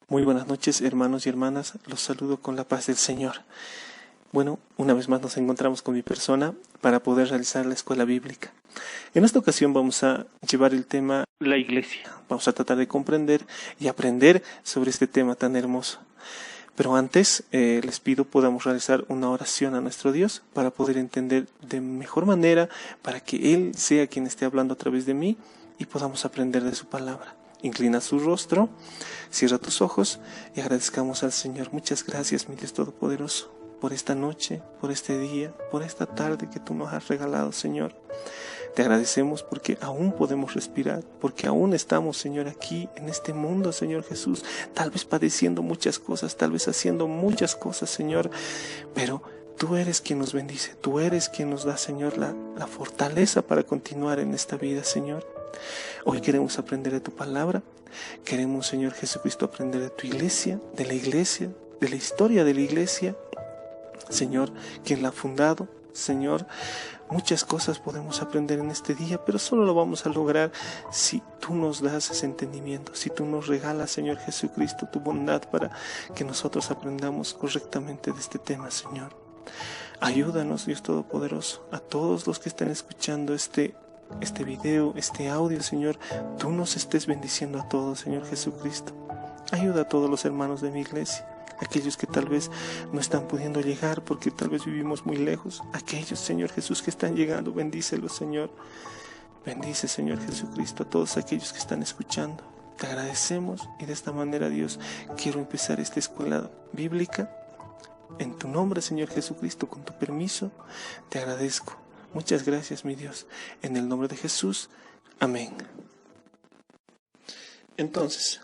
Muy buenas noches, hermanos y hermanas, los saludo con la paz del Señor. Bueno, una vez más nos encontramos con mi persona para poder realizar la escuela bíblica. En esta ocasión vamos a llevar el tema la iglesia. Vamos a tratar de comprender y aprender sobre este tema tan hermoso. Pero antes les pido podamos realizar una oración a nuestro Dios para poder entender de mejor manera, para que Él sea quien esté hablando a través de mí y podamos aprender de su palabra. Inclina su rostro, cierra tus ojos y agradezcamos al Señor. Muchas gracias, mi Dios Todopoderoso, por esta noche, por este día, por esta tarde que tú nos has regalado, Señor. Te agradecemos porque aún podemos respirar, porque aún estamos, Señor, aquí en este mundo, Señor Jesús, tal vez padeciendo muchas cosas, tal vez haciendo muchas cosas, Señor, pero tú eres quien nos bendice, tú eres quien nos da, Señor, la fortaleza para continuar en esta vida, Señor. Hoy queremos aprender de tu palabra, queremos, Señor Jesucristo, aprender de tu iglesia, de la historia de la iglesia, Señor, quien la ha fundado, Señor. Muchas cosas podemos aprender en este día, pero solo lo vamos a lograr si tú nos das ese entendimiento, si tú nos regalas, Señor Jesucristo, tu bondad para que nosotros aprendamos correctamente de este tema, Señor. Ayúdanos, Dios Todopoderoso, a todos los que están escuchando este video, este audio, Señor, tú nos estés bendiciendo a todos, Señor Jesucristo. Ayuda a todos los hermanos de mi iglesia, aquellos que tal vez no están pudiendo llegar porque tal vez vivimos muy lejos, aquellos, Señor Jesús, que están llegando, bendícelos, Señor. Bendice, Señor Jesucristo, a todos aquellos que están escuchando. Te agradecemos y de esta manera, Dios, quiero empezar esta escuela bíblica en tu nombre, Señor Jesucristo, con tu permiso. Te agradezco. Muchas gracias, mi Dios. En el nombre de Jesús. Amén. Entonces,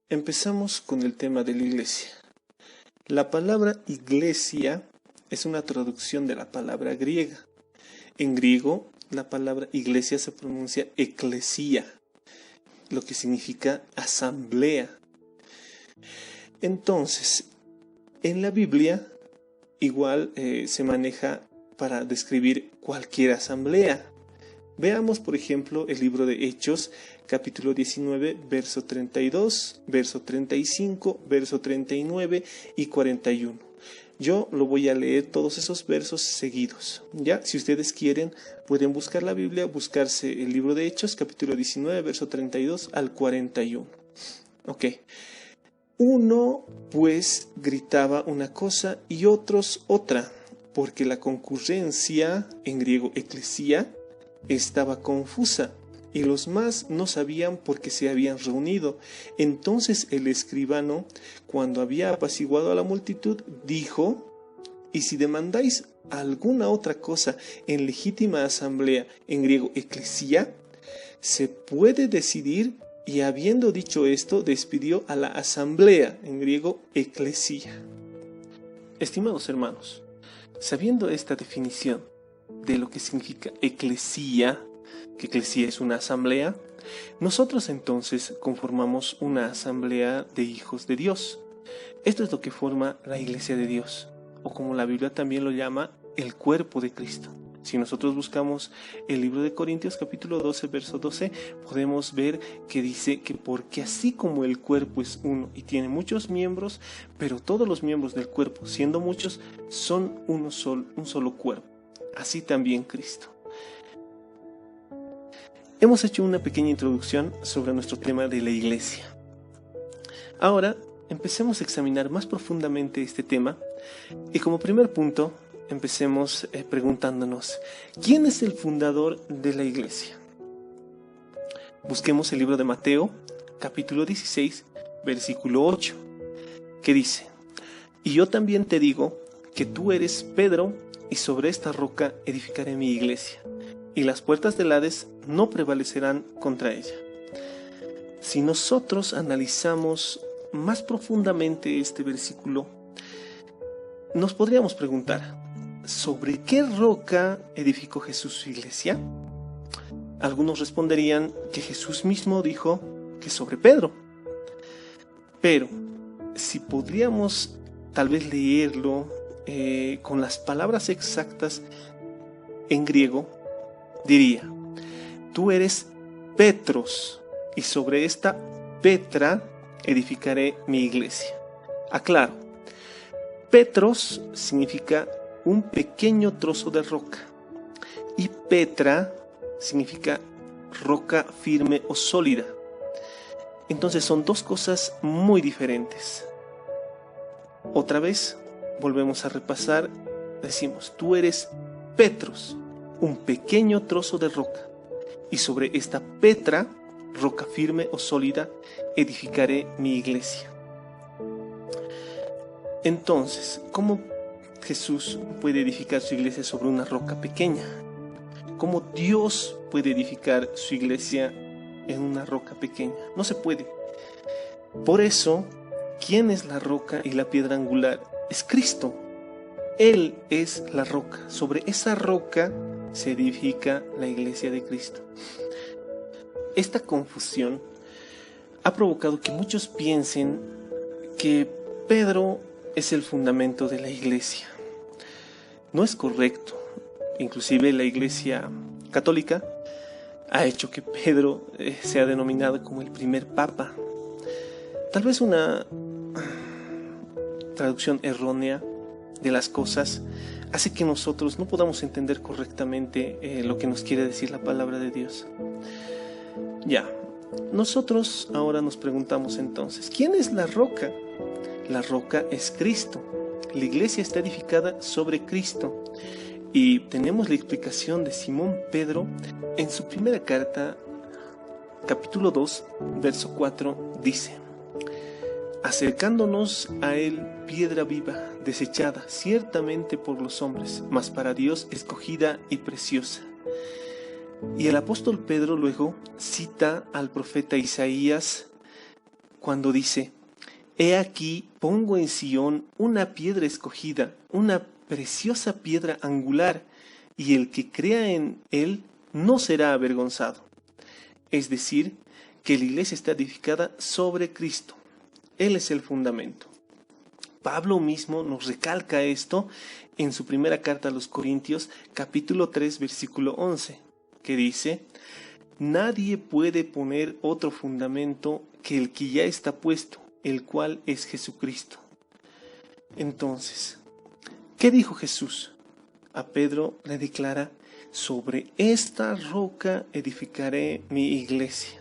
empezamos con el tema de la iglesia. La palabra iglesia es una traducción de la palabra griega. En griego, la palabra iglesia se pronuncia eklesia, lo que significa asamblea. Entonces, en la Biblia, igual se maneja para describir cualquier asamblea. Veamos, por ejemplo, el libro de Hechos, capítulo 19, verso 32, verso 35, verso 39 y 41. Yo lo voy a leer todos esos versos seguidos. Ya, si ustedes quieren, pueden buscar la Biblia, buscarse el libro de Hechos, capítulo 19, verso 32 al 41. Ok. Uno, pues, gritaba una cosa y otros otra, porque la concurrencia, en griego eklesia, estaba confusa, y los más no sabían por qué se habían reunido. Entonces el escribano, cuando había apaciguado a la multitud, dijo: y si demandáis alguna otra cosa en legítima asamblea, en griego eklesia, se puede decidir. Y habiendo dicho esto, despidió a la asamblea, en griego eklesia. Estimados hermanos, sabiendo esta definición de lo que significa eklesia, que eklesia es una asamblea, nosotros entonces conformamos una asamblea de hijos de Dios. Esto es lo que forma la iglesia de Dios, o como la Biblia también lo llama, el cuerpo de Cristo. Si nosotros buscamos el libro de Corintios capítulo 12, verso 12, podemos ver que dice que porque así como el cuerpo es uno y tiene muchos miembros, pero todos los miembros del cuerpo, siendo muchos, son un solo cuerpo. Así también Cristo. Hemos hecho una pequeña introducción sobre nuestro tema de la iglesia. Ahora, empecemos a examinar más profundamente este tema y como primer punto, empecemos preguntándonos, ¿quién es el fundador de la iglesia? Busquemos el libro de Mateo, capítulo 16, versículo 8, que dice: y yo también te digo que tú eres Pedro, y sobre esta roca edificaré mi iglesia, y las puertas del Hades no prevalecerán contra ella. Si nosotros analizamos más profundamente este versículo, nos podríamos preguntar, ¿sobre qué roca edificó Jesús su iglesia? Algunos responderían que Jesús mismo dijo que sobre Pedro. Pero, si podríamos tal vez leerlo con las palabras exactas en griego, diría: tú eres Petros, y sobre esta Petra edificaré mi iglesia. Aclaro, Petros significa un pequeño trozo de roca y Petra significa roca firme o sólida. Entonces son dos cosas muy diferentes. Otra vez volvemos a repasar, decimos, tú eres Petros, un pequeño trozo de roca, y sobre esta Petra, roca firme o sólida, edificaré mi iglesia. Entonces, ¿cómo Jesús puede edificar su iglesia sobre una roca pequeña? ¿Cómo Dios puede edificar su iglesia en una roca pequeña? No se puede. Por eso, ¿quién es la roca y la piedra angular? Es Cristo. Él es la roca. Sobre esa roca se edifica la iglesia de Cristo. Esta confusión ha provocado que muchos piensen que Pedro es el fundamento de la iglesia. No es correcto. Inclusive la iglesia católica ha hecho que Pedro sea denominado como el primer papa. Tal vez una traducción errónea de las cosas hace que nosotros no podamos entender correctamente lo que nos quiere decir la palabra de Dios. Ya, nosotros ahora nos preguntamos entonces, ¿quién es la roca? La roca es Cristo. La iglesia está edificada sobre Cristo. Y tenemos la explicación de Simón Pedro en su primera carta, capítulo 2, verso 4, dice: acercándonos a él, piedra viva, desechada ciertamente por los hombres, mas para Dios escogida y preciosa. Y el apóstol Pedro luego cita al profeta Isaías cuando dice: he aquí pongo en Sión una piedra escogida, una preciosa piedra angular, y el que crea en él no será avergonzado. Es decir, que la iglesia está edificada sobre Cristo. Él es el fundamento. Pablo mismo nos recalca esto en su primera carta a los Corintios, capítulo 3, versículo 11, que dice: nadie puede poner otro fundamento que el que ya está puesto, el cual es Jesucristo. Entonces, ¿qué dijo Jesús? A Pedro le declara: sobre esta roca edificaré mi iglesia.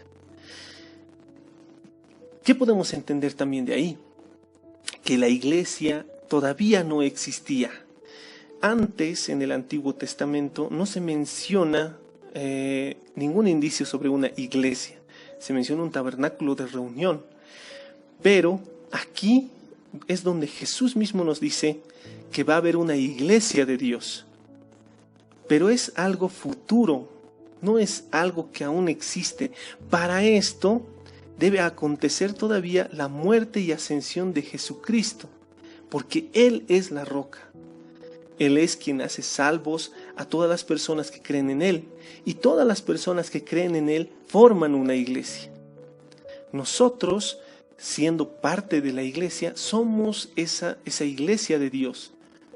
¿Qué podemos entender también de ahí? Que la iglesia todavía no existía. Antes, en el Antiguo Testamento, no se menciona ningún indicio sobre una iglesia. Se menciona un tabernáculo de reunión. Pero aquí es donde Jesús mismo nos dice que va a haber una iglesia de Dios. Pero es algo futuro, no es algo que aún existe. Para esto debe acontecer todavía la muerte y ascensión de Jesucristo, porque Él es la roca. Él es quien hace salvos a todas las personas que creen en Él, y todas las personas que creen en Él forman una iglesia. Nosotros, siendo parte de la iglesia, somos esa iglesia de Dios.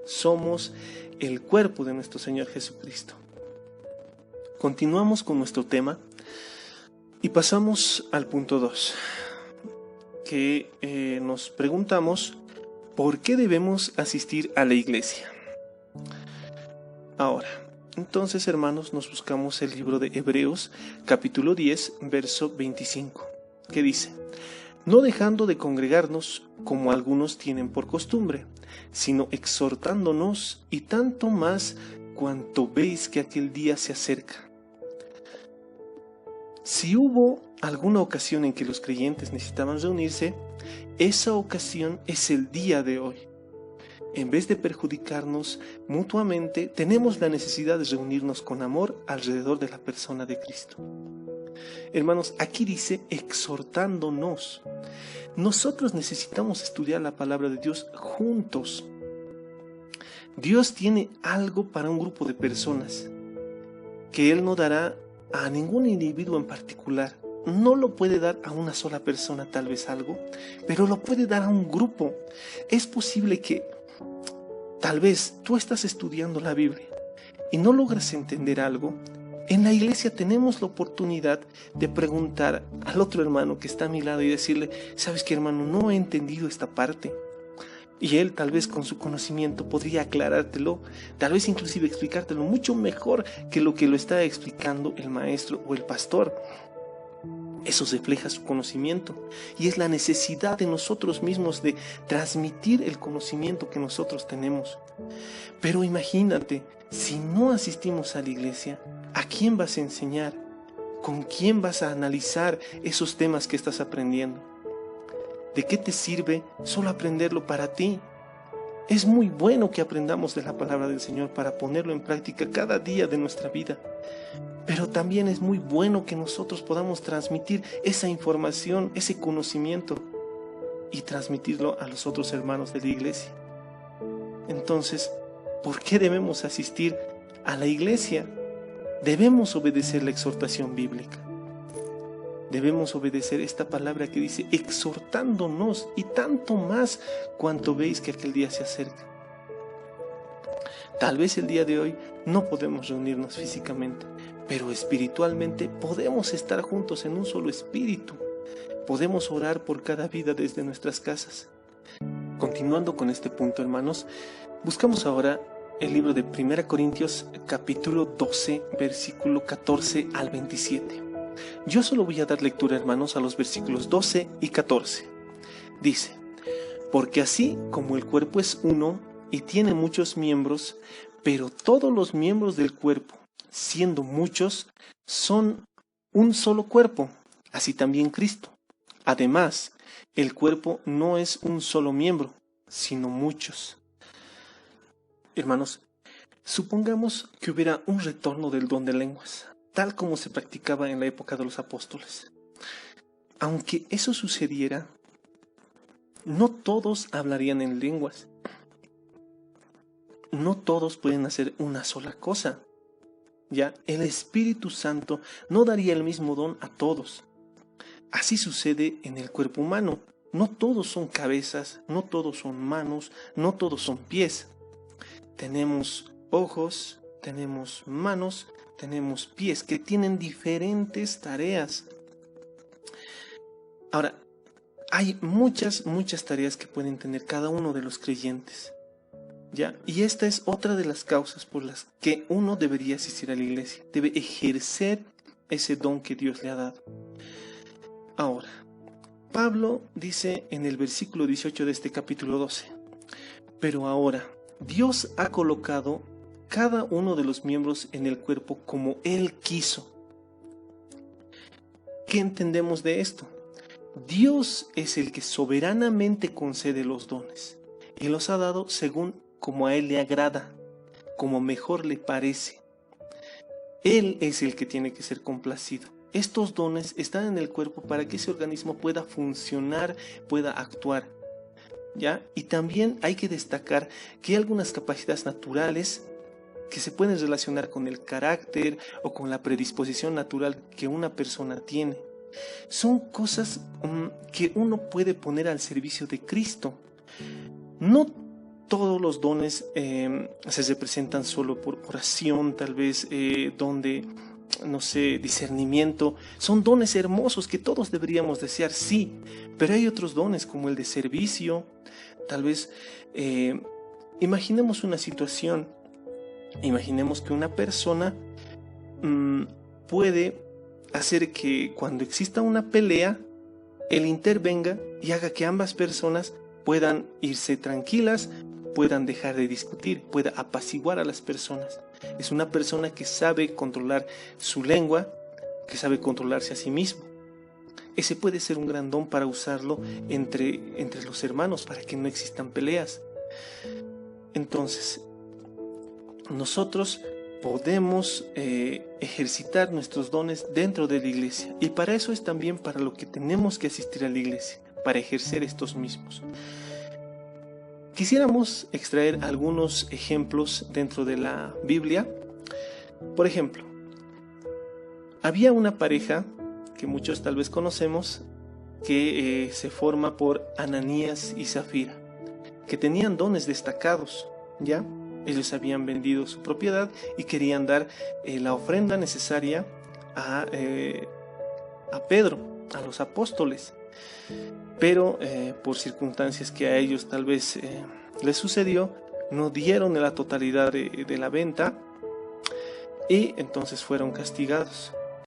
Somos el cuerpo de nuestro Señor Jesucristo. Continuamos con nuestro tema y pasamos al punto 2, que nos preguntamos: ¿por qué debemos asistir a la iglesia? Ahora, entonces, hermanos, nos buscamos el libro de Hebreos, capítulo 10, verso 25, que dice: no dejando de congregarnos como algunos tienen por costumbre, sino exhortándonos, y tanto más cuanto veis que aquel día se acerca. Si hubo alguna ocasión en que los creyentes necesitaban reunirse, esa ocasión es el día de hoy. En vez de perjudicarnos mutuamente, tenemos la necesidad de reunirnos con amor alrededor de la persona de Cristo. Hermanos, aquí dice exhortándonos. Nosotros necesitamos estudiar la palabra de Dios juntos. Dios tiene algo para un grupo de personas que Él no dará a ningún individuo en particular. No lo puede dar a una sola persona tal vez algo, pero lo puede dar a un grupo. Es posible que tal vez tú estás estudiando la Biblia y no logras entender algo, En la iglesia tenemos la oportunidad de preguntar al otro hermano que está a mi lado y decirle: ¿sabes qué, hermano? No he entendido esta parte. Y él, tal vez con su conocimiento, podría aclarártelo, tal vez inclusive explicártelo mucho mejor que lo está explicando el maestro o el pastor. Eso refleja su conocimiento, y es la necesidad de nosotros mismos de transmitir el conocimiento que nosotros tenemos. Pero imagínate, si no asistimos a la iglesia, ¿a quién vas a enseñar? ¿Con quién vas a analizar esos temas que estás aprendiendo? ¿De qué te sirve solo aprenderlo para ti? Es muy bueno que aprendamos de la palabra del Señor para ponerlo en práctica cada día de nuestra vida. Pero también es muy bueno que nosotros podamos transmitir esa información, ese conocimiento, y transmitirlo a los otros hermanos de la iglesia. Entonces, ¿por qué debemos asistir a la iglesia? Debemos obedecer la exhortación bíblica. Debemos obedecer esta palabra que dice: exhortándonos, y tanto más cuanto veis que aquel día se acerca. Tal vez el día de hoy no podemos reunirnos físicamente, pero espiritualmente podemos estar juntos en un solo espíritu. Podemos orar por cada vida desde nuestras casas. Continuando con este punto, hermanos, buscamos ahora el libro de 1 Corintios capítulo 12, versículo 14 al 27. Yo solo voy a dar lectura, hermanos, a los versículos 12 y 14. Dice: porque así como el cuerpo es uno y tiene muchos miembros, pero todos los miembros del cuerpo, siendo muchos, son un solo cuerpo, así también Cristo. Además, el cuerpo no es un solo miembro, sino muchos. Hermanos, supongamos que hubiera un retorno del don de lenguas, tal como se practicaba en la época de los apóstoles. Aunque eso sucediera, no todos hablarían en lenguas. No todos pueden hacer una sola cosa. Ya, el Espíritu Santo no daría el mismo don a todos. Así sucede en el cuerpo humano. No todos son cabezas, no todos son manos, no todos son pies. Tenemos ojos, tenemos manos, tenemos pies que tienen diferentes tareas. Ahora, hay muchas tareas que pueden tener cada uno de los creyentes. ¿Ya? Y esta es otra de las causas por las que uno debería asistir a la iglesia. Debe ejercer ese don que Dios le ha dado. Ahora, Pablo dice en el versículo 18 de este capítulo 12: pero ahora, Dios ha colocado cada uno de los miembros en el cuerpo como Él quiso. ¿Qué entendemos de esto? Dios es el que soberanamente concede los dones y los ha dado según como a Él le agrada, como mejor le parece. Él es el que tiene que ser complacido. Estos dones están en el cuerpo para que ese organismo pueda funcionar, pueda actuar. ¿Ya? Y también hay que destacar que hay algunas capacidades naturales que se pueden relacionar con el carácter o con la predisposición natural que una persona tiene. Son cosas que uno puede poner al servicio de Cristo. No todos los dones se representan solo por oración, tal vez donde, no sé, discernimiento. Son dones hermosos que todos deberíamos desear, sí, pero hay otros dones como el de servicio. Tal vez imaginemos una situación, imaginemos que una persona puede hacer que cuando exista una pelea, él intervenga y haga que ambas personas puedan irse tranquilas, puedan dejar de discutir, pueda apaciguar a las personas. Es una persona que sabe controlar su lengua, que sabe controlarse a sí mismo. Ese puede ser un gran don para usarlo entre los hermanos, para que no existan peleas. Entonces, nosotros podemos ejercitar nuestros dones dentro de la iglesia, y para eso es también para lo que tenemos que asistir a la iglesia, para ejercer estos mismos. Quisiéramos extraer algunos ejemplos dentro de la Biblia. Por ejemplo, había una pareja que muchos tal vez conocemos, que se forma por Ananías y Zafira, que tenían dones destacados, ¿ya? Ellos habían vendido su propiedad y querían dar la ofrenda necesaria a Pedro, a los apóstoles. Pero por circunstancias que a ellos tal vez les sucedió, no dieron la totalidad de la venta y entonces fueron castigados.